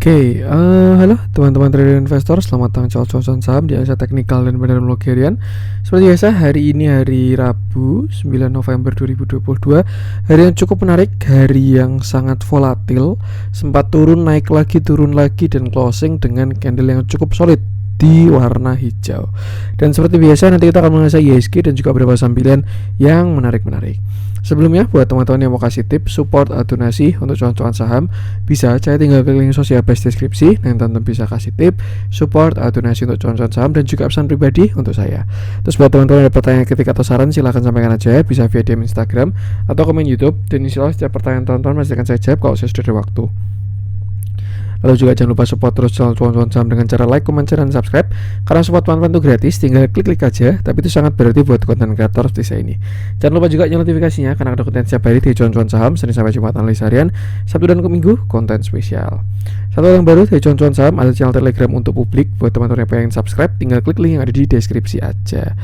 Halo teman-teman trader investor, selamat datang cuan saham di analisa teknikal dan benar harian. Seperti biasa, hari ini hari Rabu 9 November 2022, hari yang cukup menarik, hari yang sangat volatil, sempat turun, naik lagi, turun lagi, dan closing dengan candle yang cukup solid di warna hijau. Dan seperti biasa, nanti kita akan menganalisa IHSG dan juga beberapa saham pilihan yang menarik-menarik. Sebelumnya, buat teman-teman yang mau kasih tips, support, atau donasi untuk cuan-cuan saham, bisa saya tinggal klik link sosial base deskripsi. Dan teman-teman bisa kasih tips, support, atau donasi untuk cuan-cuan saham dan juga pesan pribadi untuk saya. Terus buat teman-teman yang ada pertanyaan, kritik, atau saran, silahkan sampaikan aja, bisa via DM Instagram atau komen YouTube. Dan insyaallah setiap pertanyaan teman-teman masih akan saya jawab kalau saya sudah ada waktu. Lalu juga jangan lupa support terus channel cuan-cuan saham dengan cara like, comment, share, dan subscribe. Karena support teman-teman itu gratis, tinggal klik-klik aja. Tapi itu sangat berarti buat konten kreator seperti saya ini. Jangan lupa juga nyalakan notifikasinya karena ada konten setiap hari di cuan-cuan saham, Senin sampai Jumat analisa harian, Sabtu dan Minggu konten spesial. Satu yang baru dari cuan-cuan saham, ada channel Telegram untuk publik. Buat teman-teman yang pengen subscribe, tinggal klik link yang ada di deskripsi aja.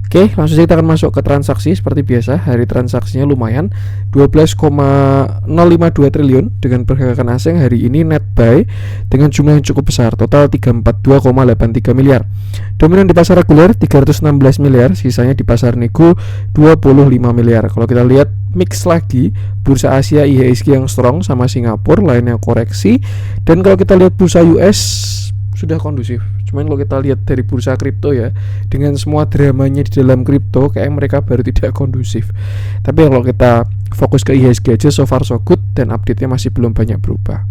Oke, langsung saja kita akan masuk ke transaksi. Seperti biasa, hari transaksinya lumayan 12,052 triliun dengan pergerakan asing hari ini net buy dengan jumlah yang cukup besar, total 342,83 miliar. Dominan di pasar reguler 316 miliar, sisanya di pasar nego 25 miliar. Kalau kita lihat mix lagi, bursa Asia IHSG yang strong sama Singapura, lainnya koreksi. Dan kalau kita lihat bursa US sudah kondusif. Cuman kalau kita lihat dari bursa kripto ya, dengan semua dramanya di dalam kripto, kayak mereka baru tidak kondusif. Tapi kalau kita fokus ke IHSG aja, so far so good, dan update-nya masih belum banyak berubah.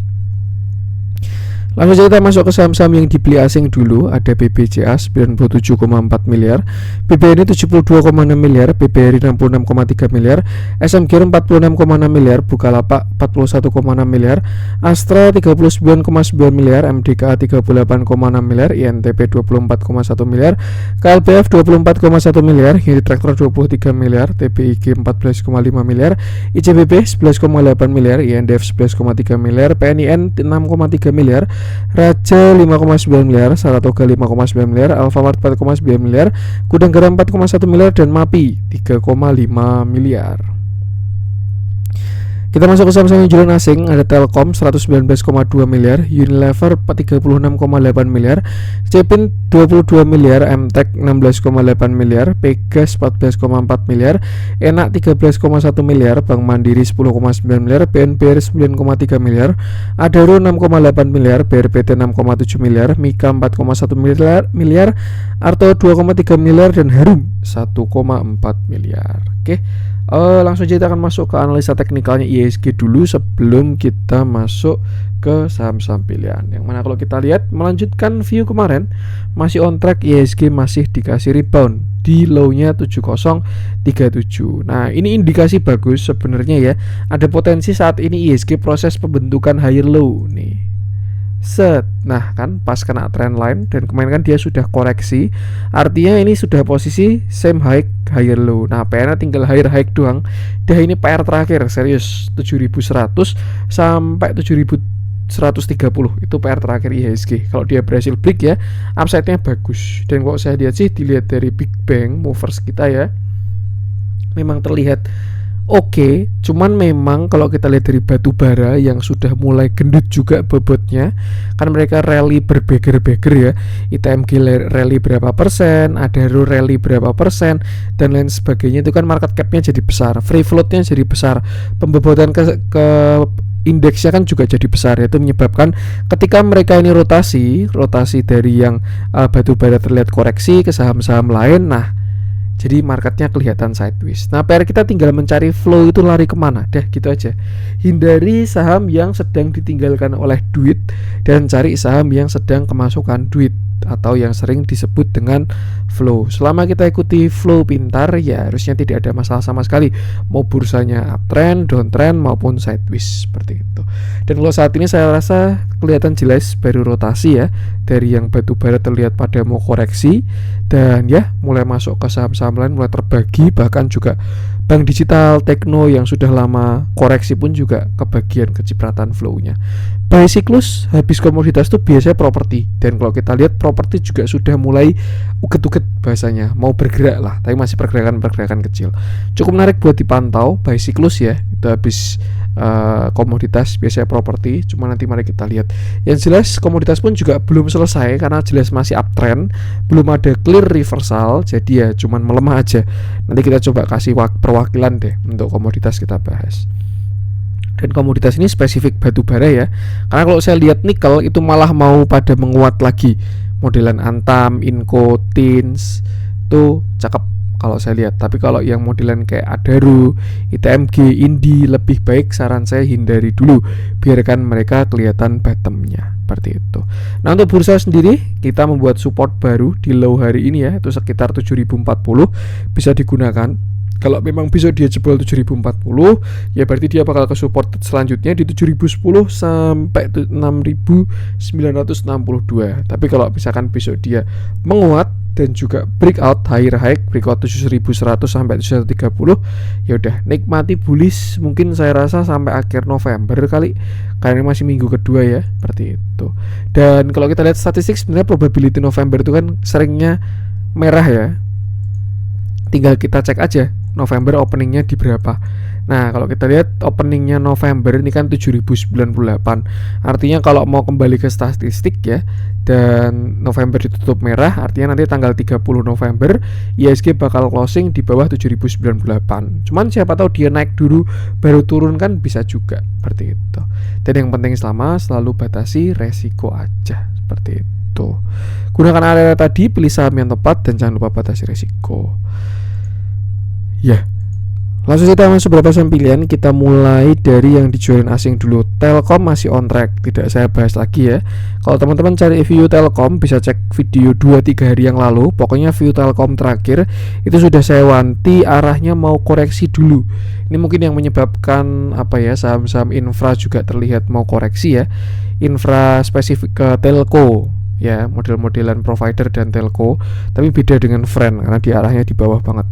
Langsung saja kita masuk ke saham-saham yang dibeli asing dulu. Ada BBCA 97,4 miliar, BBNI 72,6 miliar, BBRI 66,3 miliar, SMGR 46,6 miliar, Bukalapak 41,6 miliar, Astra 39,9 miliar, MDKA 38,6 miliar, INTP 24,1 miliar, KLBF 24,1 miliar, Unit Traktor 23 miliar, TBIG 14,5 miliar, ICBP 11,8 miliar, INDF 11,3 miliar, PNIN 6,3 miliar, Raja 5,9 miliar, Saratoga 5,9 miliar, Alfamart 4,9 miliar, Gudang Garam 4,1 miliar, dan MAPI 3,5 miliar. Kita masuk ke saham-saham jualan asing. Ada Telkom 119,2 miliar, Unilever 36,8 miliar, Cepin 22 miliar, MTEK 16,8 miliar, Pegas 14,4 miliar, Enak 13,1 miliar, Bank Mandiri 10,9 miliar, BNBR 9,3 miliar, Adaro 6,8 miliar, BRPT 6,7 miliar, Mika 4,1 miliar, Arto 2,3 miliar, dan Harum 1,4 miliar. Oke. Langsung aja kita akan masuk ke analisa teknikalnya IHSG dulu sebelum kita masuk ke saham-saham pilihan. Yang mana kalau kita lihat melanjutkan view kemarin, masih on track, IHSG masih dikasih rebound di low-nya 7037. Nah, ini indikasi bagus sebenarnya ya. Ada potensi saat ini IHSG proses pembentukan higher low nih. Nah kan pas kena trend line, dan kemarin kan dia sudah koreksi, artinya ini sudah posisi same high higher low. Nah PR-nya tinggal higher high doang. Dah ini PR terakhir serius 7100 sampai 7130 itu PR terakhir IHSG. Kalau dia berhasil break ya, upside-nya bagus. Dan kalau saya lihat sih, dilihat dari Big Bang movers kita ya, memang terlihat oke, cuman memang kalau kita lihat dari batu bara yang sudah mulai gendut juga bobotnya, kan mereka rally berbeger-beger ya. ITMG rally berapa persen, Adaro rally berapa persen, dan lain sebagainya. Itu kan market cap-nya jadi besar, free float-nya jadi besar, pembobotan ke indeksnya kan juga jadi besar. Itu menyebabkan ketika mereka ini rotasi dari yang batu bara terlihat koreksi ke saham-saham lain, nah jadi marketnya kelihatan sideways. Nah PR kita tinggal mencari flow itu lari kemana. Dah gitu aja. Hindari saham yang sedang ditinggalkan oleh duit, dan cari saham yang sedang kemasukan duit, atau yang sering disebut dengan flow. Selama kita ikuti flow pintar, ya harusnya tidak ada masalah sama sekali, mau bursanya uptrend, downtrend, maupun sideways seperti itu. Dan kalau saat ini saya rasa kelihatan jelas baru rotasi ya, dari yang batu bara terlihat pada mau koreksi, dan ya mulai masuk ke saham-saham lain, mulai terbagi. Bahkan juga bank digital, tekno yang sudah lama koreksi pun juga kebagian kecipratan flow-nya. Buy siklus habis komoditas itu biasanya properti, dan kalau kita lihat properti juga sudah mulai uget-uget bahasanya, mau bergerak lah, tapi masih pergerakan kecil. Cukup menarik buat dipantau buy siklus ya. Itu habis komoditas, biasanya properti. Cuma nanti mari kita lihat. Yang jelas komoditas pun juga belum selesai karena jelas masih uptrend, belum ada clear reversal, jadi ya cuman melemah aja. Nanti kita coba kasih perwakilan deh untuk komoditas kita bahas. Dan komoditas ini spesifik batu bara ya, karena kalau saya lihat nikel itu malah mau pada menguat lagi. Modelan Antam, Inco, Tins itu cakep kalau saya lihat. Tapi kalau yang modelan kayak Adaro, ITMG, Indi lebih baik saran saya hindari dulu, biarkan mereka kelihatan bottomnya seperti itu. Nah, untuk bursa sendiri kita membuat support baru di low hari ini ya, itu sekitar 7040 bisa digunakan. Kalau memang besok dia jebol 7040, ya berarti dia bakal ke support selanjutnya di 7010 sampai 6962. Tapi kalau misalkan besok dia menguat dan juga breakout higher high, breakout 7100 sampai 7130, ya udah nikmati bullish mungkin saya rasa sampai akhir November kali, karena ini masih minggu kedua ya, seperti itu. Dan kalau kita lihat statistik sebenarnya probability November itu kan seringnya merah ya. Tinggal kita cek aja November openingnya di berapa. Nah, kalau kita lihat openingnya November ini kan 7098. Artinya kalau mau kembali ke statistik ya, dan November ditutup merah, artinya nanti tanggal 30 November IHSG bakal closing di bawah 7098. Cuman siapa tahu dia naik dulu baru turun kan bisa juga, seperti itu. Dan yang penting selalu batasi resiko aja, seperti itu. Gunakan area tadi, pilih saham yang tepat, dan jangan lupa batasi resiko. Ya, langsung kita masuk beberapa saham pilihan. Kita mulai dari yang dijualin asing dulu. Telkom masih on track, tidak saya bahas lagi ya. Kalau teman-teman cari view Telkom bisa cek video 2-3 hari yang lalu. Pokoknya view Telkom terakhir itu sudah saya wanti arahnya mau koreksi dulu. Ini mungkin yang menyebabkan apa ya, saham-saham infra juga terlihat mau koreksi ya. Infra spesifik ke telco ya, model-modelan provider dan telco, tapi beda dengan Friend karena di arahnya di bawah banget.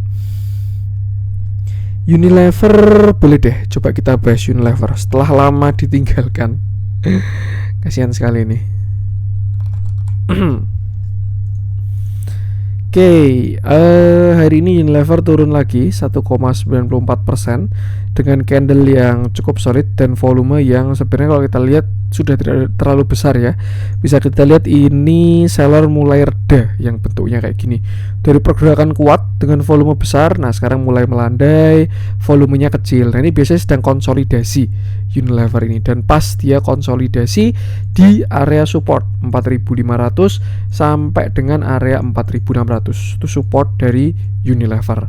Unilever boleh deh, coba kita bahas Unilever setelah lama ditinggalkan. Kasihan sekali nih. Oke, hari ini Unilever turun lagi 1,94% dengan candle yang cukup solid dan volume yang sebenarnya kalau kita lihat sudah tidak terlalu besar ya. Bisa kita lihat ini seller mulai reda yang bentuknya kayak gini. Dari pergerakan kuat dengan volume besar, nah sekarang mulai melandai, volumenya kecil. Nah, ini biasanya sedang konsolidasi Unilever ini, dan pas dia konsolidasi di area support 4500 sampai dengan area 4600. Itu support dari Unilever.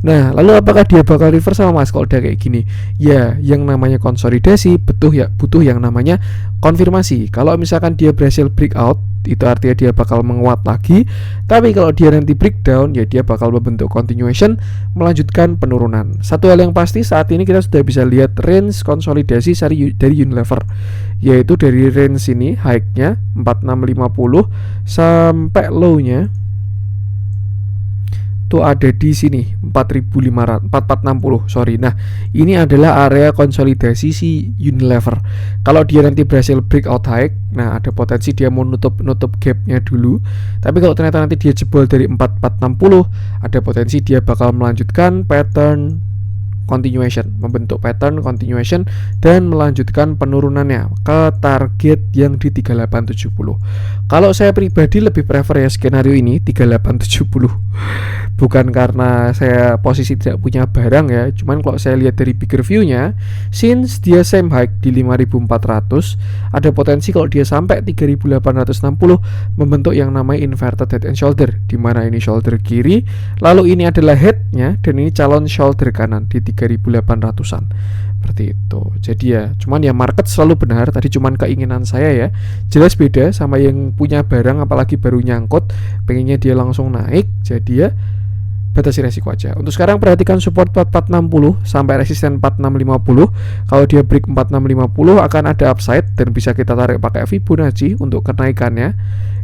Nah, lalu apakah dia bakal reverse sama Mas kalau udah kayak gini? Ya, yang namanya konsolidasi butuh yang namanya konfirmasi. Kalau misalkan dia berhasil breakout, itu artinya dia bakal menguat lagi. Tapi kalau dia nanti breakdown, ya dia bakal membentuk continuation, melanjutkan penurunan. Satu hal yang pasti saat ini kita sudah bisa lihat range konsolidasi dari Unilever, yaitu dari range ini high-nya 4650 sampai low-nya itu ada di sini 4460, sorry. Nah, ini adalah area konsolidasi si Unilever. Kalau dia nanti berhasil breakout high, nah ada potensi dia mau nutup gapnya dulu. Tapi kalau ternyata nanti dia jebol dari 4460, ada potensi dia bakal melanjutkan pattern continuation, membentuk pattern continuation dan melanjutkan penurunannya ke target yang di 3870. Kalau saya pribadi lebih prefer ya skenario ini 3870. Bukan karena saya posisi tidak punya barang ya, cuman kalau saya lihat dari bigger view-nya, since dia same high di 5400, ada potensi kalau dia sampai 3860 membentuk yang namanya inverted head and shoulder, di mana ini shoulder kiri, lalu ini adalah head-nya dan ini calon shoulder kanan di 3800-an. Seperti itu. Jadi ya, cuman ya market selalu benar, tadi cuman keinginan saya ya. Jelas beda sama yang punya barang apalagi baru nyangkut, pengennya dia langsung naik, jadi ya batasi resiko aja. Untuk sekarang perhatikan support 4460 sampai resisten 4650. Kalau dia break 4650 akan ada upside dan bisa kita tarik pakai Fibonacci untuk kenaikannya.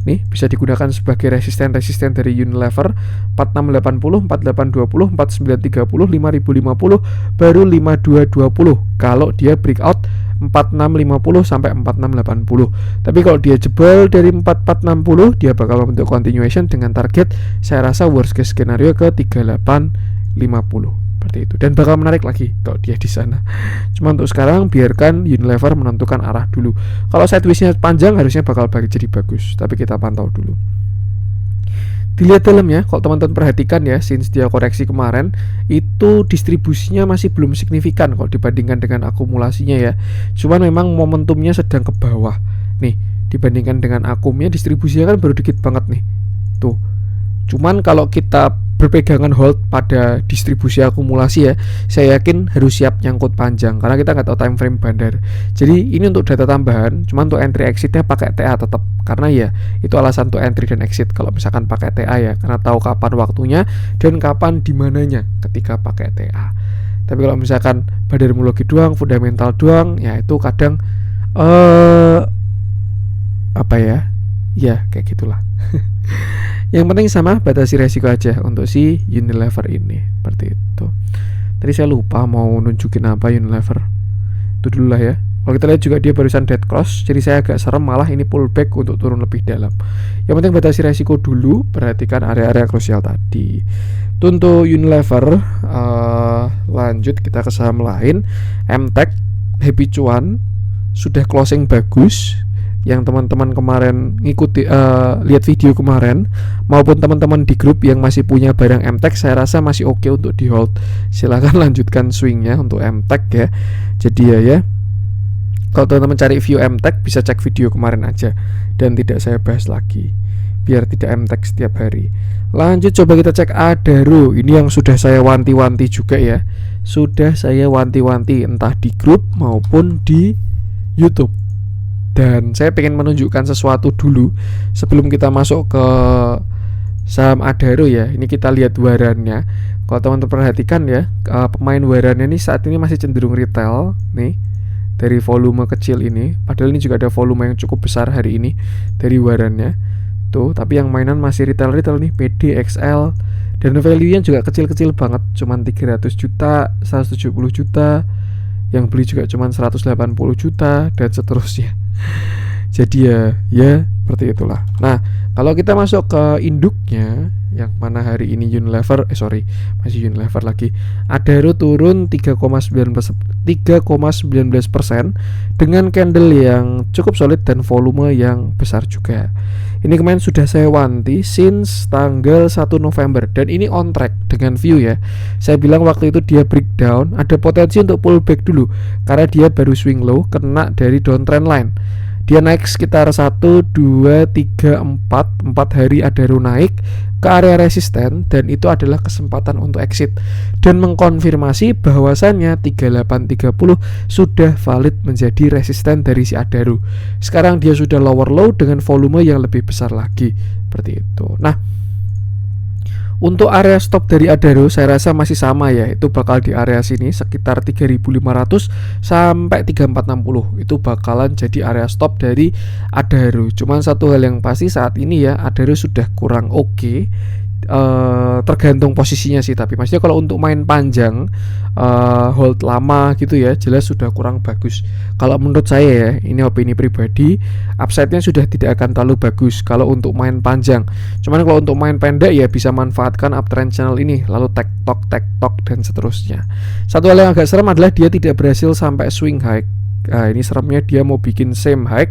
Nih bisa digunakan sebagai resisten dari Unilever 4680, 4820, 4930, 5050, baru 5220 kalau dia breakout 4650 sampai 4680. Tapi kalau dia jebol dari 4460, dia bakal membentuk continuation dengan target saya rasa worst case scenario ke 3850. seperti itu, dan bakal menarik lagi kalau dia di sana. Cuma untuk sekarang biarkan Unilever menentukan arah dulu. Kalau sideways-nya panjang harusnya bakal jadi bagus, tapi kita pantau dulu. Dilihat dalamnya, kalau teman-teman perhatikan ya, since dia koreksi kemarin, itu distribusinya masih belum signifikan kalau dibandingkan dengan akumulasinya ya. Cuman memang momentumnya sedang ke bawah. Nih, dibandingkan dengan akumnya, distribusinya kan baru dikit banget nih. Tuh. Cuman kalau kita berpegangan hold pada distribusi akumulasi ya, saya yakin harus siap nyangkut panjang karena kita nggak tahu time frame bandar. Jadi ini untuk data tambahan, cuman untuk entry exitnya pakai TA tetap, karena ya itu alasan untuk entry dan exit kalau misalkan pakai TA ya, karena tahu kapan waktunya dan kapan dimananya ketika pakai TA. Tapi kalau misalkan bandarmologi doang, fundamental doang, ya itu kadang apa ya kayak gitulah. Yang penting sama, batasi resiko aja untuk si Unilever ini, seperti itu. Tadi saya lupa mau nunjukin apa Unilever. Itu dulu lah ya. Kalau kita lihat juga dia barusan dead cross, jadi saya agak serem malah ini pullback untuk turun lebih dalam. Yang penting batasi resiko dulu, perhatikan area-area krusial tadi. Itu untuk Unilever. Lanjut kita ke saham lain. MTech happy cuan, sudah closing bagus. Yang teman-teman kemarin ngikuti lihat video kemarin maupun teman-teman di grup yang masih punya barang MTech, saya rasa masih oke untuk di hold. Silahkan lanjutkan swingnya untuk MTech ya. Jadi ya kalau teman-teman cari view MTech bisa cek video kemarin aja dan tidak saya bahas lagi biar tidak MTech setiap hari. Lanjut coba kita cek Adaro. Ini yang sudah saya wanti-wanti juga ya. Sudah saya wanti-wanti entah di grup maupun di YouTube. Dan saya pengen menunjukkan sesuatu dulu sebelum kita masuk ke saham Adaro ya. Ini kita lihat warannya. Kalau teman-teman perhatikan ya, pemain warannya ini saat ini masih cenderung retail nih, dari volume kecil ini. Padahal ini juga ada volume yang cukup besar hari ini dari warannya tuh, tapi yang mainan masih retail nih, PD, XL, dan value-nya juga kecil-kecil banget, cuman 300 juta, 170 juta, yang beli juga cuman 180 juta dan seterusnya. Jadi ya seperti itulah. Nah, kalau kita masuk ke induknya yang mana hari ini Unilever, masih Unilever lagi. Adaro turun 3,19% dengan candle yang cukup solid dan volume yang besar juga. Ini kemarin sudah saya wanti since tanggal 1 November dan ini on track dengan view ya. Saya bilang waktu itu dia breakdown, ada potensi untuk pullback dulu karena dia baru swing low kena dari downtrend line. Dia naik sekitar 1, 2, 3, 4 hari Adaro naik ke area resisten dan itu adalah kesempatan untuk exit dan mengkonfirmasi bahwasannya 3830 sudah valid menjadi resisten dari si Adaro. Sekarang dia sudah lower low dengan volume yang lebih besar lagi seperti itu. Nah, untuk area stop dari Adaro saya rasa masih sama ya, itu bakal di area sini sekitar 3500 sampai 3460. Itu bakalan jadi area stop dari Adaro. Cuman satu hal yang pasti saat ini ya, Adaro sudah kurang oke. Tergantung posisinya sih, tapi maksudnya kalau untuk main panjang hold lama gitu ya, jelas sudah kurang bagus. Kalau menurut saya ya, ini opini pribadi, upside-nya sudah tidak akan terlalu bagus kalau untuk main panjang. Cuman kalau untuk main pendek ya bisa manfaatkan uptrend channel ini, lalu tek tok dan seterusnya. Satu hal yang agak serem adalah dia tidak berhasil sampai swing high. Nah, ini seremnya dia mau bikin same high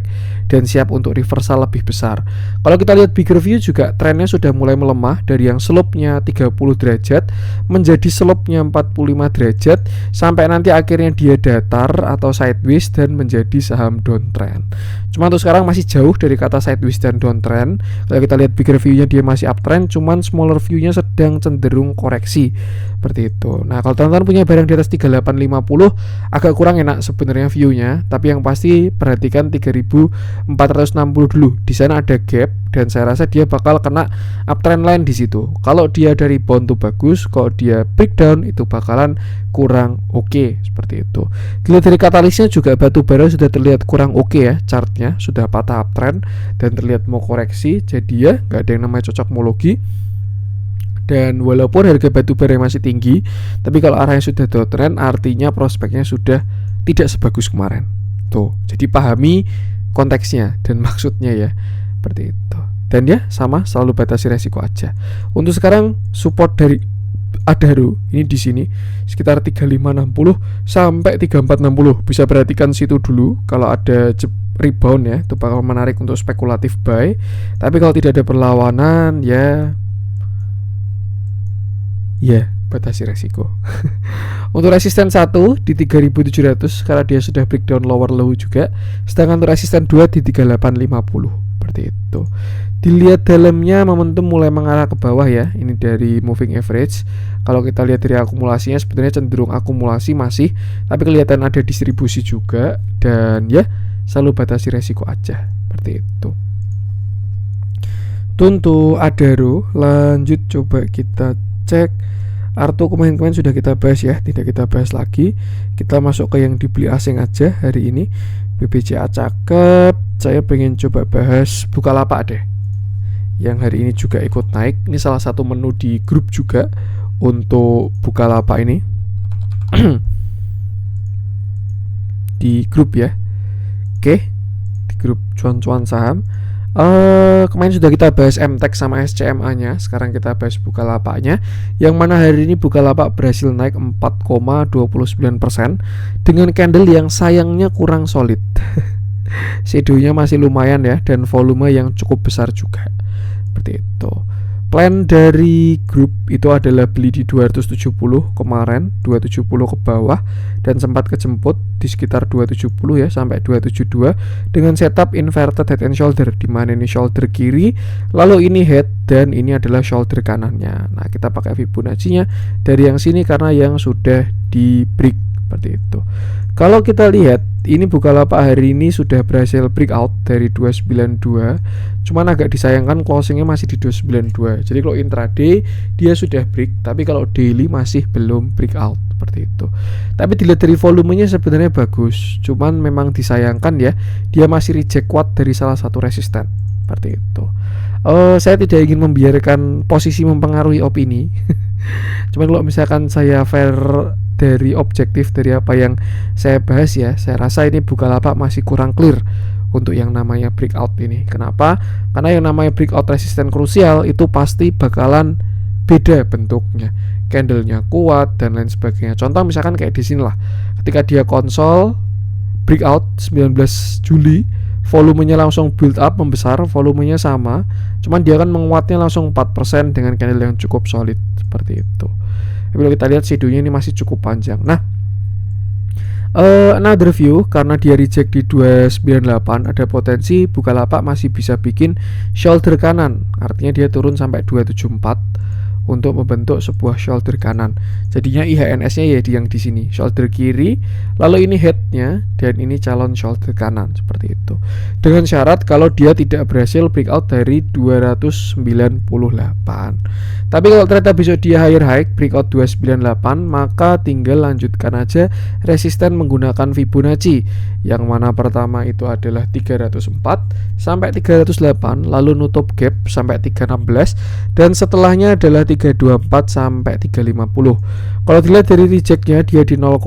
dan siap untuk reversal lebih besar. Kalau kita lihat bigger view juga trennya sudah mulai melemah dari yang slope-nya 30 derajat menjadi slope-nya 45 derajat sampai nanti akhirnya dia datar atau sideways dan menjadi saham downtrend. Cuma untuk sekarang masih jauh dari kata sideways dan downtrend. Kalau kita lihat bigger view-nya dia masih uptrend, cuman smaller view-nya sedang cenderung koreksi seperti itu. Nah, kalau teman-teman punya barang di atas 3850 agak kurang enak sebenarnya view-nya, tapi yang pasti perhatikan 3460 dulu. Di sana ada gap dan saya rasa dia bakal kena uptrend line di situ. Kalau dia dari rebound tuh bagus, kalau dia breakdown itu bakalan kurang oke seperti itu. Dilihat dari katalisnya juga batu bara sudah terlihat kurang oke ya, chartnya sudah patah uptrend dan terlihat mau koreksi. Jadi ya nggak ada yang namanya cocokmologi. Dan walaupun harga batu bara masih tinggi, tapi kalau arahnya sudah downtrend artinya prospeknya sudah tidak sebagus kemarin. Tuh, jadi pahami konteksnya dan maksudnya ya, seperti itu. Dan ya sama, selalu batasi resiko aja. Untuk sekarang support dari Adaro ini di sini sekitar 3560 sampai 3460. Bisa perhatikan situ dulu. Kalau ada rebound ya, itu bakal menarik untuk spekulatif buy. Tapi kalau tidak ada perlawanan ya batasi resiko. Untuk resisten 1 di 3700 karena dia sudah breakdown lower low juga. Sedangkan untuk resisten 2 di 3850. Seperti itu. Dilihat dalamnya momentum mulai mengarah ke bawah ya. Ini dari moving average. Kalau kita lihat dari akumulasinya sebenarnya cenderung akumulasi masih, tapi kelihatan ada distribusi juga. Dan ya selalu batasi resiko aja. Seperti itu. Untuk Adaro, lanjut coba kita cek. Arto kemarin sudah kita bahas ya, tidak kita bahas lagi. Kita masuk ke yang dibeli asing aja hari ini. BBCA cakep. Saya pengen coba bahas Bukalapak deh, yang hari ini juga ikut naik. Ini salah satu menu di grup juga untuk Bukalapak ini. Di grup ya. Oke, di grup cuan-cuan saham. Kemarin sudah kita bahas MTEK sama SCMA-nya. Sekarang kita bahas Bukalapaknya, yang mana hari ini Bukalapak berhasil naik 4,29% dengan candle yang sayangnya kurang solid. Shadow-nya masih lumayan ya, dan volume yang cukup besar juga. Seperti itu. Plan dari grup itu adalah beli di 270 kemarin, 270 ke bawah, dan sempat kejemput di sekitar 270 ya sampai 272 dengan setup inverted head and shoulder, di mana ini shoulder kiri, lalu ini head, dan ini adalah shoulder kanannya. Nah, kita pakai Fibonacci-nya dari yang sini karena yang sudah di break seperti itu. Kalau kita lihat ini Bukalapak hari ini sudah berhasil breakout dari 292. Cuman agak disayangkan closingnya masih di 292. Jadi kalau intraday dia sudah break, tapi kalau daily masih belum breakout seperti itu. Tapi dilihat dari volumenya sebenarnya bagus. Cuman memang disayangkan ya, dia masih reject kuat dari salah satu resisten seperti itu. Saya tidak ingin membiarkan posisi mempengaruhi opini. Cuman kalau misalkan saya fair dari objektif dari apa yang saya bahas ya, saya rasa ini Bukalapak masih kurang clear untuk yang namanya breakout ini. Kenapa? Karena yang namanya breakout resisten krusial itu pasti bakalan beda bentuknya, candlenya kuat dan lain sebagainya. Contoh misalkan kayak di sini lah, ketika dia konsol breakout 19 Juli, volumenya langsung build up membesar, volumenya sama, cuman dia kan menguatnya langsung 4% dengan candle yang cukup solid seperti itu. Tapi kalau kita lihat shadow-nya ini masih cukup panjang. Nah, another view, karena dia reject di 298, ada potensi Bukalapak masih bisa bikin shoulder kanan. Artinya dia turun sampai 274 untuk membentuk sebuah shoulder kanan. Jadinya IHNS-nya ya yang di sini, shoulder kiri, lalu ini head-nya, dan ini calon shoulder kanan seperti itu. Dengan syarat kalau dia tidak berhasil breakout dari 298. Tapi kalau ternyata besok dia higher high breakout 298, maka tinggal lanjutkan aja resisten menggunakan Fibonacci, yang mana pertama itu adalah 304 sampai 308, lalu nutup gap sampai 316, dan setelahnya adalah 324 sampai 350. Kalau dilihat dari rejectnya dia di 0,5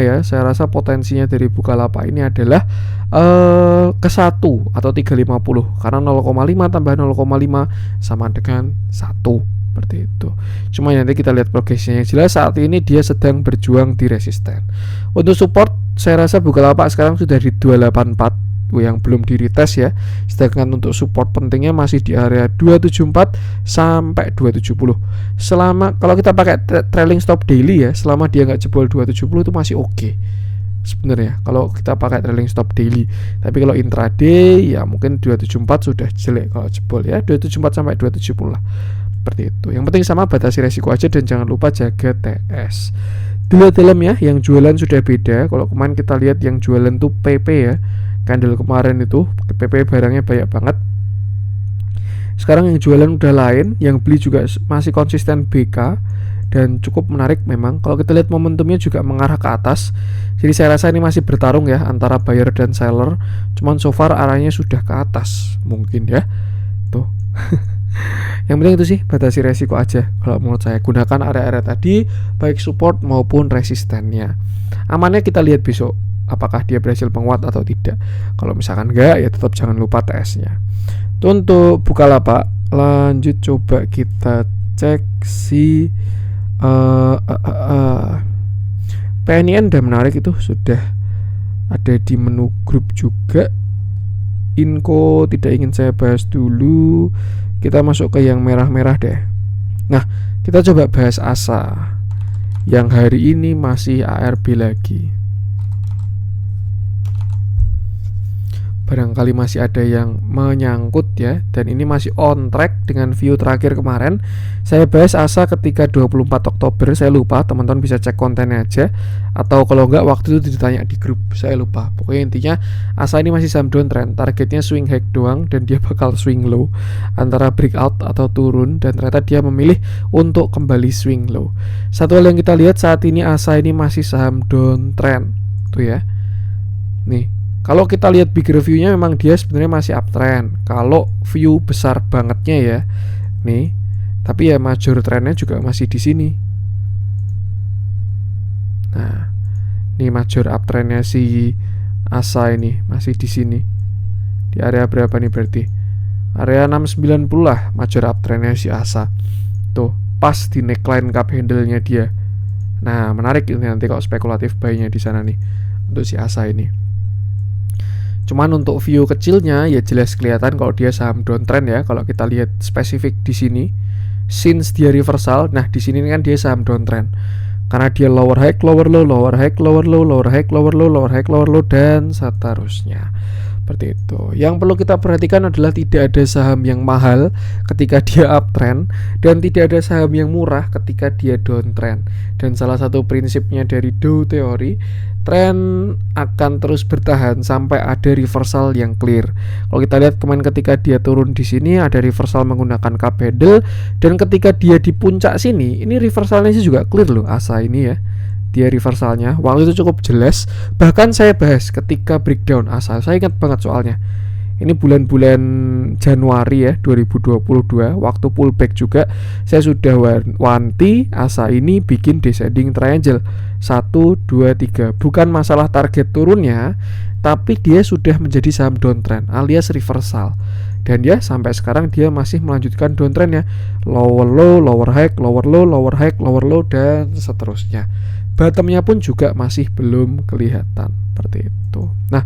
ya, saya rasa potensinya dari Bukalapak ini adalah ke 1 atau 350, karena 0,5 tambah 0,5 sama dengan 1 seperti itu. Cuma nanti kita lihat progresnya. Yang jelas saat ini dia sedang berjuang di resisten. Untuk support saya rasa Bukalapak sekarang sudah di 284 yang belum di retest ya. Sedangkan untuk support pentingnya masih di area 274 sampai 270. Selama kalau kita pakai trailing stop daily ya, selama dia nggak jebol 270 itu masih oke. Sebenarnya kalau kita pakai trailing stop daily. Tapi kalau intraday ya mungkin 274 sudah jelek kalau jebol ya, 274 sampai 270 lah. Seperti itu. Yang penting sama batasi resiko aja dan jangan lupa jaga TS. Dilihat dalam ya, yang jualan sudah beda. Kalau kemarin kita lihat yang jualan tuh PP ya. Candle kemarin itu PP barangnya banyak banget. Sekarang yang jualan udah lain, yang beli juga masih konsisten BK dan cukup menarik memang. Kalau kita lihat momentumnya juga mengarah ke atas. Jadi saya rasa ini masih bertarung ya antara buyer dan seller. Cuman so far arahnya sudah ke atas mungkin ya. Tuh. Yang penting itu sih batasi resiko aja. Kalau menurut saya gunakan area-area tadi baik support maupun resistennya. Amannya kita lihat besok apakah dia berhasil menguat atau tidak. Kalau misalkan enggak ya tetap jangan lupa TS-nya. Itu untuk Bukalapak. Lanjut coba kita cek si eh eh, eh, eh. PNIN udah menarik, itu sudah ada di menu grup juga. Inco tidak ingin saya bahas dulu. Kita masuk ke yang merah-merah deh. Nah, kita coba bahas ASA yang hari ini masih ARB lagi. Barangkali masih ada yang menyangkut ya, dan ini masih on track dengan view terakhir kemarin. Saya bahas ASA ketika 24 Oktober, saya lupa, teman-teman bisa cek kontennya aja, atau kalau enggak waktu itu ditanya di grup, saya lupa. Pokoknya intinya ASA ini masih saham downtrend, targetnya swing high doang, dan dia bakal swing low antara breakout atau turun, dan ternyata dia memilih untuk kembali swing low. Satu hal yang kita lihat saat ini, ASA ini masih saham downtrend tuh ya. Nih, kalau kita lihat big reviewnya memang dia sebenarnya masih uptrend. Kalau view besar bangetnya ya, nih. Tapi ya major trendnya juga masih di sini. Nah, ini major uptrendnya si ASA ini masih di sini. Di area berapa nih berarti? Area 690 lah major uptrendnya si ASA. Tuh, pas di neckline cup handle-nya dia. Nah, menarik ini nanti kalau spekulatif buy-nya di sana nih untuk si ASA ini. Cuman untuk view kecilnya ya jelas kelihatan kalau dia saham downtrend ya. Kalau kita lihat spesifik di sini, since dia reversal, nah di sini kan dia saham downtrend. Karena dia lower high, lower low, lower high, lower low, lower high, lower low, lower high, lower low, dan seterusnya. Seperti itu. Yang perlu kita perhatikan adalah tidak ada saham yang mahal ketika dia uptrend, dan tidak ada saham yang murah ketika dia downtrend. Dan salah satu prinsipnya dari Dow teori, tren akan terus bertahan sampai ada reversal yang clear. Kalau kita lihat kemarin ketika dia turun di sini ada reversal menggunakan cup handle, dan ketika dia di puncak sini, ini reversalnya sih juga clear loh ASA ini ya. Dia reversalnya waktu itu cukup jelas. Bahkan saya bahas ketika breakdown ASA, saya ingat banget soalnya. Ini bulan-bulan Januari ya 2022, waktu pullback juga saya sudah wanti ASA ini bikin descending triangle 1, 2, 3. Bukan masalah target turunnya, tapi dia sudah menjadi saham downtrend alias reversal. Dan ya sampai sekarang dia masih melanjutkan downtrendnya, lower low, lower high, lower low, lower high, lower low, dan seterusnya. Bottomnya pun juga masih belum kelihatan seperti itu. Nah,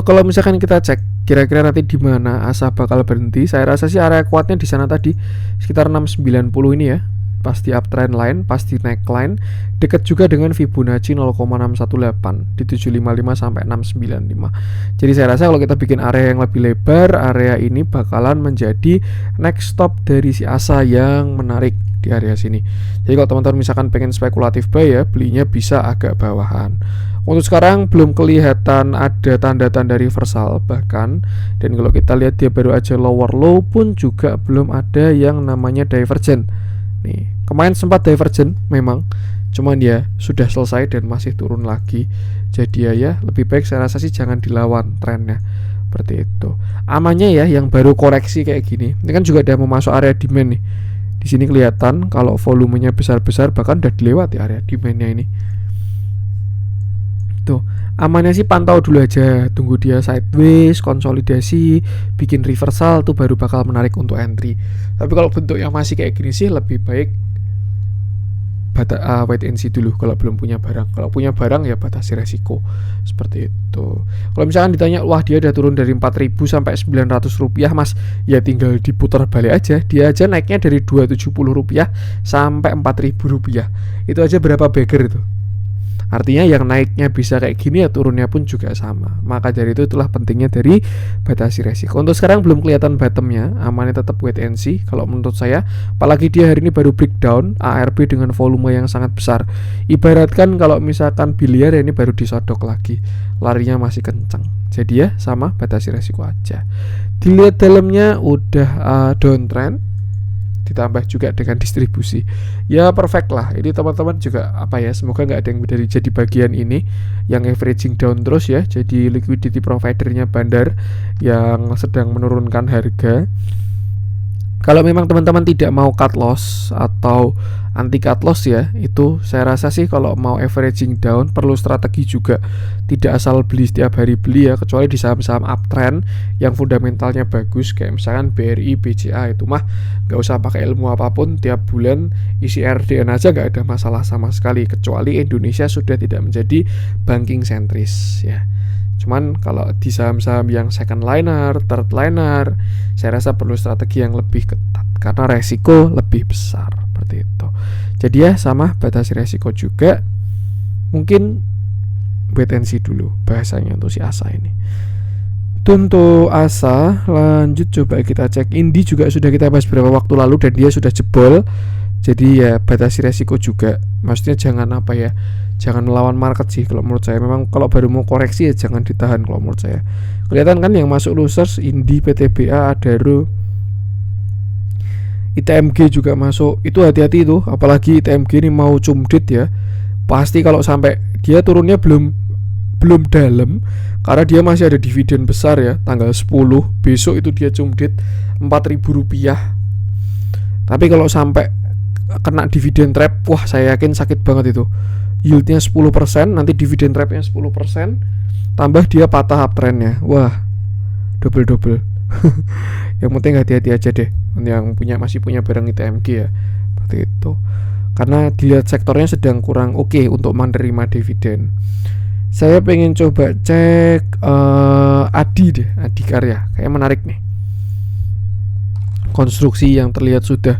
kalau misalkan kita cek kira-kira nanti di mana ASA bakal berhenti, saya rasa sih area kuatnya di sana tadi sekitar 690 ini ya. Pas di uptrend line, pas di neckline, dekat juga dengan Fibonacci 0,618 di 755 sampai 695. Jadi saya rasa kalau kita bikin area yang lebih lebar, area ini bakalan menjadi next stop dari si ASA yang menarik di area sini. Jadi kalau teman-teman misalkan pengen spekulatif buy ya, belinya bisa agak bawahan. Untuk sekarang belum kelihatan ada tanda-tanda reversal bahkan, dan kalau kita lihat dia baru aja lower low pun juga belum ada yang namanya divergent. Nih, kemarin sempat divergent memang, cuman ya sudah selesai dan masih turun lagi. Jadi ya lebih baik saya rasa sih jangan dilawan trennya. Seperti itu. Amannya ya yang baru koreksi kayak gini. Ini kan juga udah mau masuk area demand nih. Di sini kelihatan kalau volumenya besar-besar bahkan udah dilewati area demandnya ini. Tuh, amannya sih pantau dulu aja, tunggu dia sideways, konsolidasi, bikin reversal tuh baru bakal menarik untuk entry. Tapi kalau bentuk yang masih kayak gini sih lebih baik wait and see dulu kalau belum punya barang. Kalau punya barang ya batasi resiko. Seperti itu. Kalau misalkan ditanya, wah dia udah turun dari 4.000 sampai 900 rupiah mas, ya tinggal diputar balik aja. Dia aja naiknya dari 270 rupiah sampai 4.000 rupiah. Itu aja berapa bagger itu. Artinya yang naiknya bisa kayak gini ya turunnya pun juga sama. Maka dari itu itulah pentingnya dari batasi resiko. Untuk sekarang belum kelihatan bottomnya, amannya tetap wait and see kalau menurut saya. Apalagi dia hari ini baru breakdown ARB dengan volume yang sangat besar. Ibaratkan kalau misalkan biliar ya ini baru disodok lagi, larinya masih kencang. Jadi ya sama, batasi resiko aja. Dilihat dalamnya udah downtrend, ditambah juga dengan distribusi, ya perfect lah. Ini teman-teman juga apa ya, semoga nggak ada yang dari jadi bagian ini yang averaging down terus ya, jadi liquidity providernya bandar yang sedang menurunkan harga. Kalau memang teman-teman tidak mau cut loss atau anti cut loss ya, itu saya rasa sih kalau mau averaging down perlu strategi juga. Tidak asal beli setiap hari beli ya, kecuali di saham-saham uptrend yang fundamentalnya bagus kayak misalkan BRI, BCA, itu mah nggak usah pakai ilmu apapun, tiap bulan isi RDN aja nggak ada masalah sama sekali, kecuali Indonesia sudah tidak menjadi banking sentris ya. Cuman kalau di saham-saham yang second liner, third liner, saya rasa perlu strategi yang lebih ketat karena resiko lebih besar seperti itu. Jadi ya sama, batasi resiko juga. Mungkin wait and see dulu bahasanya untuk si ASA ini. Itu untuk ASA. Lanjut coba kita cek Indi, juga sudah kita bahas beberapa waktu lalu dan dia sudah jebol. Jadi ya batasi resiko juga. Maksudnya jangan apa ya, jangan melawan market sih kalau menurut saya. Memang kalau baru mau koreksi ya jangan ditahan kalau menurut saya. Kelihatan kan yang masuk losers Indi, PTBA, Adaro, ITMG juga masuk. Itu hati-hati itu, apalagi ITMG ini mau cumdit ya. Pasti kalau sampai dia turunnya belum dalam karena dia masih ada dividen besar ya, tanggal 10 besok itu dia cumdit Rp4.000. Tapi kalau sampai kena dividen trap, wah saya yakin sakit banget itu. Yieldnya 10%, nanti dividen trapnya 10%, tambah dia patah uptrendnya. Wah, double. Yang penting hati-hati aja deh yang masih punya barang ITMG ya, seperti itu. Karena dilihat sektornya sedang kurang oke untuk menerima dividen. Saya pengen coba cek Adi deh, Adi Karya, kayak menarik nih. Konstruksi yang terlihat sudah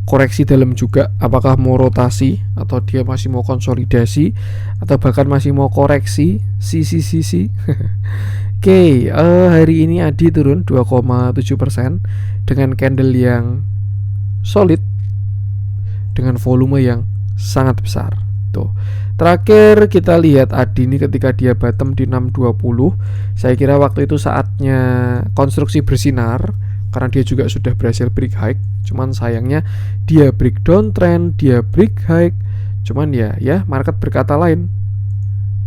koreksi dalam juga, apakah mau rotasi atau dia masih mau konsolidasi atau bahkan masih mau koreksi sisi. Oke, hari ini Adi turun 2,7% dengan candle yang solid dengan volume yang sangat besar. Tuh. Terakhir kita lihat Adi ini ketika dia bottom di 620, saya kira waktu itu saatnya konstruksi bersinar karena dia juga sudah berhasil break high. Cuman sayangnya dia break downtrend, dia break high. Cuman ya market berkata lain.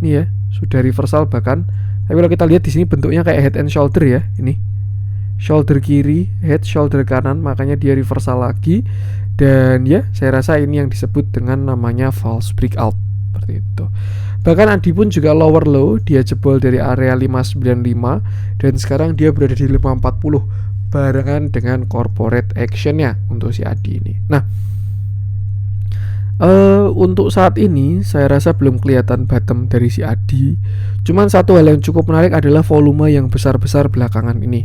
Ini ya, sudah reversal bahkan. Tapi kalau kita lihat di sini bentuknya kayak head and shoulder ya, ini. Shoulder kiri, head, shoulder kanan, makanya dia reversal lagi. Dan ya, saya rasa ini yang disebut dengan namanya false breakout, seperti itu. Bahkan Adi pun juga lower low, dia jebol dari area 595 dan sekarang dia berada di 540 barengan dengan corporate actionnya untuk si Adi ini. Nah, untuk saat ini saya rasa belum kelihatan bottom dari si Adi. Cuman satu hal yang cukup menarik adalah volume yang besar-besar belakangan ini.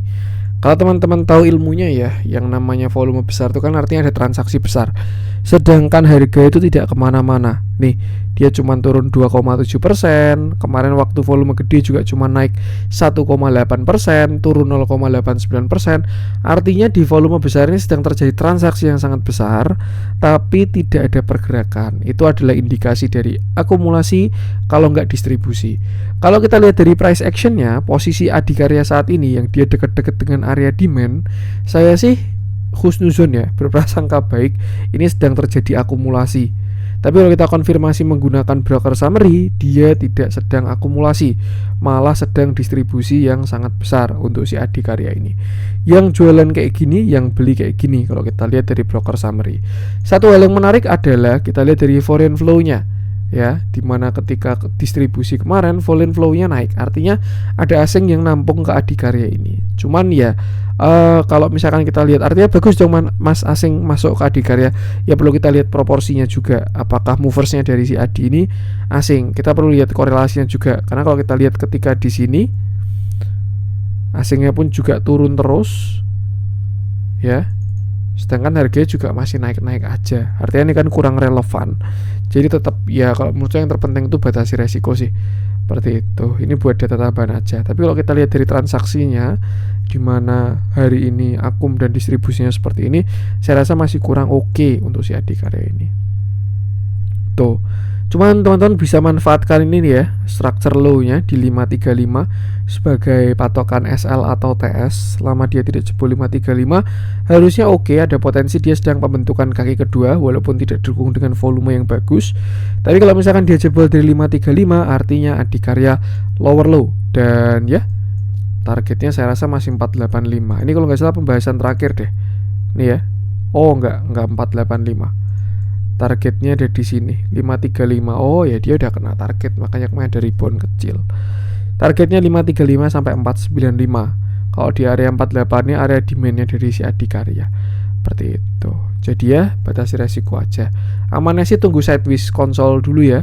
Kalau teman-teman tahu ilmunya ya, yang namanya volume besar itu kan artinya ada transaksi besar. Sedangkan harga itu tidak kemana-mana. Nih, dia cuma turun 2,7%. Kemarin waktu volume gede juga cuma naik 1,8%, turun 0,89%. Artinya di volume besar ini sedang terjadi transaksi yang sangat besar, tapi tidak ada pergerakan. Itu adalah indikasi dari akumulasi kalau nggak distribusi. Kalau kita lihat dari price actionnya, posisi Adikarya saat ini yang dia dekat-dekat dengan area demand, saya sih husnuzon ya, berprasangka baik ini sedang terjadi akumulasi. Tapi kalau kita konfirmasi menggunakan broker summary, dia tidak sedang akumulasi, malah sedang distribusi yang sangat besar untuk si Adikarya ini. Yang jualan kayak gini, yang beli kayak gini kalau kita lihat dari broker summary. Satu hal yang menarik adalah kita lihat dari foreign flow-nya. Ya, dimana ketika distribusi kemarin foreign flow-nya naik, artinya ada asing yang nampung ke Adikarya ini. Cuman ya kalau misalkan kita lihat, artinya bagus dong mas asing masuk ke Adikarya. Ya perlu kita lihat proporsinya juga, apakah moversnya dari si Adi ini asing. Kita perlu lihat korelasinya juga, karena kalau kita lihat ketika di sini asingnya pun juga turun terus, ya. Sedangkan harganya juga masih naik-naik aja. Artinya ini kan kurang relevan. Jadi tetap ya kalau menurut saya yang terpenting itu batasi resiko sih. Seperti itu. Ini buat data tambahan aja. Tapi kalau kita lihat dari transaksinya, di mana hari ini akum dan distribusinya seperti ini, saya rasa masih kurang oke untuk si Adikarya ini. Tuh. Cuman teman-teman bisa manfaatkan ini nih ya, structure low-nya di 535 sebagai patokan SL atau TS. Selama dia tidak jebol 535, harusnya oke, ada potensi dia sedang pembentukan kaki kedua walaupun tidak didukung dengan volume yang bagus. Tapi kalau misalkan dia jebol dari 535, artinya Adikarya lower low. Dan ya, targetnya saya rasa masih 485. Ini kalau nggak salah pembahasan terakhir deh. Nih ya, Oh enggak 485. Targetnya ada di sini 535. Oh ya dia udah kena target, makanya kemarin ada rebound kecil. Targetnya 535 sampai 495. Kalau di area 48 ini area demandnya dari si Adikarya. Seperti itu. Jadi ya batasi resiko aja. Amannya sih tunggu sideways konsol dulu ya.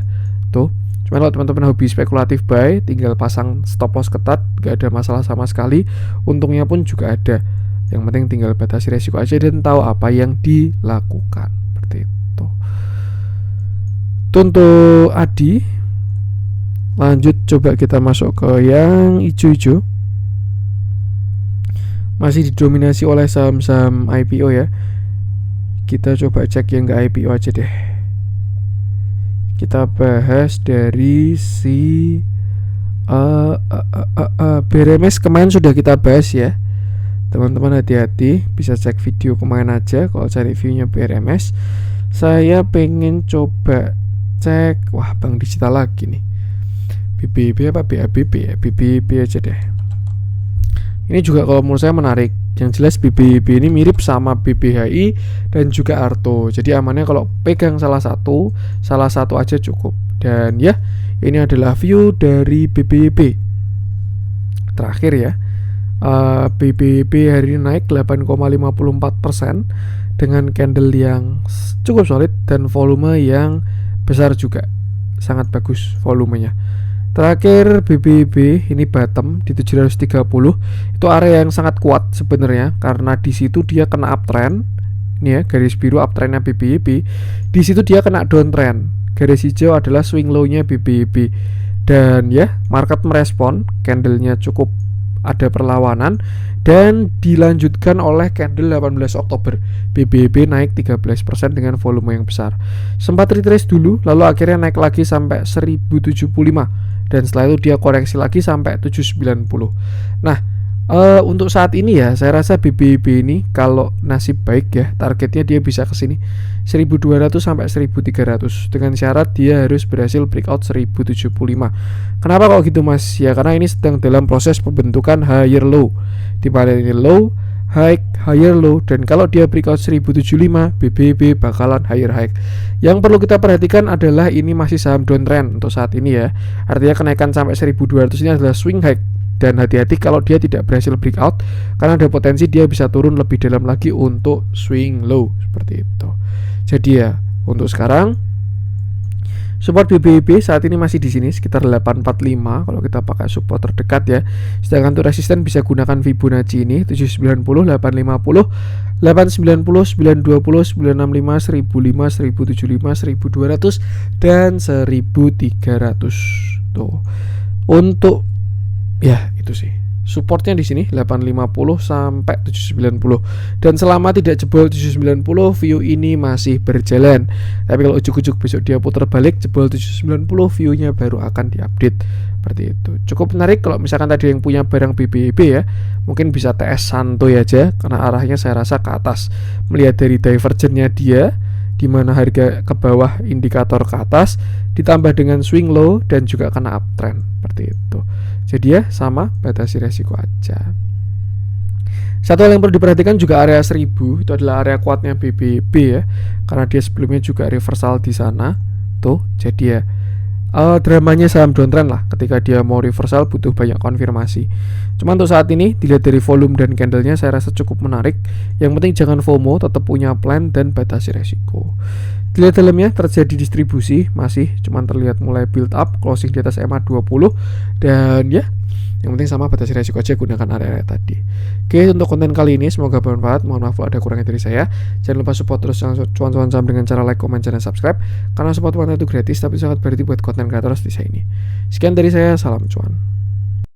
Tuh. Cuman kalau teman-teman hobi spekulatif buy, tinggal pasang stop loss ketat, gak ada masalah sama sekali. Untungnya pun juga ada. Yang penting tinggal batasi resiko aja dan tahu apa yang dilakukan. Seperti itu. Untuk Adi, lanjut coba kita masuk ke yang hijau-hijau. Masih didominasi oleh saham-saham IPO ya. Kita coba cek yang gak IPO aja deh. Kita bahas dari si BRMS kemarin sudah kita bahas ya. Teman-teman hati-hati, bisa cek video kemarin aja kalau cari viewnya BRMS. Saya pengen coba cek, wah Bank Digital lagi nih. BBB apa BABB ya? BBB aja deh. Ini juga kalau menurut saya menarik. Yang jelas BBB ini mirip sama BBHI dan juga Arto. Jadi amannya kalau pegang salah satu aja cukup. Dan ya, ini adalah view dari BBB. Terakhir ya. BBB hari ini naik 8,54% dengan candle yang cukup solid dan volume yang besar juga. Sangat bagus volumenya. Terakhir BBB ini bottom di 730. Itu area yang sangat kuat sebenarnya karena di situ dia kena uptrend. Ini ya garis biru uptrendnya BBB. Di situ dia kena downtrend. Garis hijau adalah swing low-nya BBB. Dan ya market merespon, candlenya cukup ada perlawanan dan dilanjutkan oleh candle 18 Oktober. BBB naik 13% dengan volume yang besar. Sempat retrace dulu lalu akhirnya naik lagi sampai 1075 dan setelah itu dia koreksi lagi sampai 790. Nah, untuk saat ini ya saya rasa BBB ini kalau nasib baik ya targetnya dia bisa ke sini 1200 sampai 1300 dengan syarat dia harus berhasil breakout 1075. Kenapa kok gitu Mas? Ya karena ini sedang dalam proses pembentukan higher low. Di mana ini low, high, higher low, dan kalau dia breakout 1075 BBB bakalan higher high. Yang perlu kita perhatikan adalah ini masih saham downtrend untuk saat ini ya. Artinya kenaikan sampai 1200 ini adalah swing high. Dan hati-hati kalau dia tidak berhasil breakout karena ada potensi dia bisa turun lebih dalam lagi untuk swing low seperti itu. Jadi ya untuk sekarang support BBB saat ini masih di sini sekitar 845 kalau kita pakai support terdekat ya. Sedangkan untuk resisten bisa gunakan Fibonacci ini 790, 850, 890, 920, 965, 1005, 1075, 1200 dan 1300. Tuh. Untuk ya itu sih supportnya di sini 850 sampai 790 dan selama tidak jebol 790 view ini masih berjalan. Tapi kalau ujuk-ujuk besok dia putar balik jebol 790 viewnya baru akan diupdate seperti itu. Cukup menarik kalau misalkan tadi yang punya barang BBB ya mungkin bisa TS santuy aja karena arahnya saya rasa ke atas melihat dari divergennya dia di mana harga ke bawah indikator ke atas ditambah dengan swing low dan juga kena uptrend seperti itu. Jadi ya sama batasi resiko aja. Satu hal yang perlu diperhatikan juga area 1000 itu adalah area kuatnya BBB ya karena dia sebelumnya juga reversal di sana tuh. Jadi ya dramanya saham downtrend lah ketika dia mau reversal butuh banyak konfirmasi. Cuma untuk saat ini dilihat dari volume dan candlenya saya rasa cukup menarik. Yang penting jangan FOMO, tetap punya plan dan batasi resiko. Dilihat dalamnya terjadi distribusi masih cuman terlihat mulai build up closing di atas MA 20 dan ya yang penting sama batasi resiko aja gunakan area-area tadi. Oke untuk konten kali ini semoga bermanfaat. Mohon maaf kalau ada kurangnya dari saya. Jangan lupa support terus cuan-cuan saham dengan cara like, comment, dan subscribe karena support konten itu gratis tapi sangat berarti buat konten kreator seperti saya ini. Sekian dari saya, salam cuan.